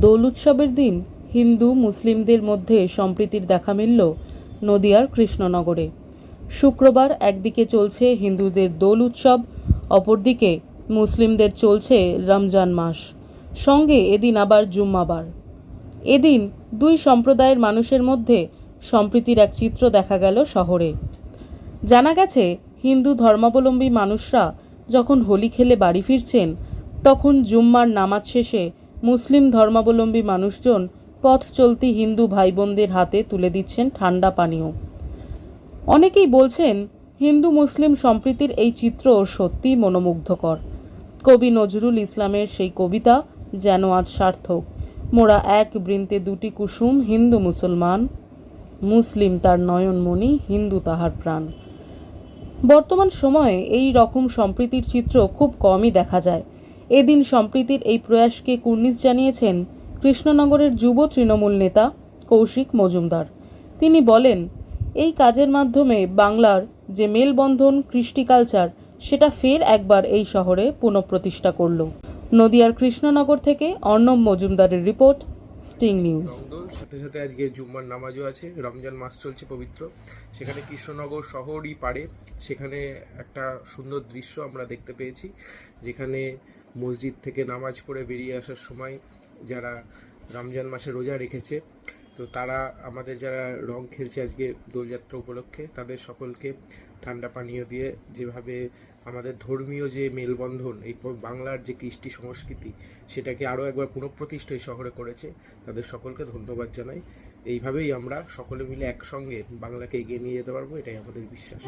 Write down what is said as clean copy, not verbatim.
দোল উৎসবের দিন হিন্দু মুসলিমদের মধ্যে সম্প্রীতির দেখা মিলল নদিয়ার কৃষ্ণনগরে। শুক্রবার একদিকে চলছে হিন্দুদের দোল উৎসব, অপরদিকে মুসলিমদের চলছে রমজান মাস, সঙ্গে এদিন আবার জুম্মাবার। এদিন দুই সম্প্রদায়ের মানুষের মধ্যে সম্প্রীতির এক চিত্র দেখা গেল শহরে। জানা গেছে, হিন্দু ধর্মাবলম্বী মানুষরা যখন হোলি খেলে বাড়ি ফিরছেন, তখন জুম্মার নামাজ শেষে মুসলিম ধর্মাবলম্বী মানুষজন পথ চলতি হিন্দু ভাই বোনদের হাতে তুলে দিচ্ছেন ঠান্ডা পানীয়। অনেকেই বলছেন, হিন্দু মুসলিম সম্প্রীতির এই চিত্র সত্যিই মনোমুগ্ধকর। কবি নজরুল ইসলামের সেই কবিতা যেন আজ সার্থক। মোরা এক বৃন্তে দুটি কুসুম, হিন্দু মুসলমান, মুসলিম তার নয়নমণি, হিন্দু তাহার প্রাণ। বর্তমান সময়ে এই রকম সম্প্রীতির চিত্র খুব কমই দেখা যায়। এদিন সম্প্রীতির এই প্রয়াসকে কুর্নিশ জানিয়েছেন কৃষ্ণনগরের যুব তৃণমূল নেতা কৌশিক মজুমদার। তিনি বলেন, এই কাজের মাধ্যমে বাংলার যে মেলবন্ধন, কৃষ্টি কালচার, সেটা ফের একবার এই শহরে পুনঃপ্রতিষ্ঠা করল। নদিয়ার কৃষ্ণনগর থেকে অর্ণব মজুমদারের রিপোর্ট, স্টিং নিউজ। সাথে সাথে আজকে জুম্মার নামাজও আছে, রমজান মাস চলছে পবিত্র। সেখানে কৃষ্ণনগর শহরই পারে, সেখানে একটা সুন্দর দৃশ্য আমরা দেখতে পেয়েছি, যেখানে মসজিদ থেকে নামাজ পড়ে বেরিয়ে আসার সময় যারা রমজান মাসে রোজা রেখেছে, তো তারা আমাদের যারা রং খেলছে আজকে দোলযাত্রা উপলক্ষে, তাদের সকলকে ঠান্ডা পানীয় দিয়ে যেভাবে আমাদের ধর্মীয় যে মেলবন্ধন, এই বাংলার যে কৃষ্টি সংস্কৃতি, সেটাকে আরও একবার পুনঃপ্রতিষ্ঠা এই শহরে করেছে। তাদের সকলকে ধন্যবাদ জানাই। এইভাবেই আমরা সকলে মিলে একসঙ্গে বাংলাকে এগিয়ে নিয়ে যেতে পারবো, এটাই আমাদের বিশ্বাস।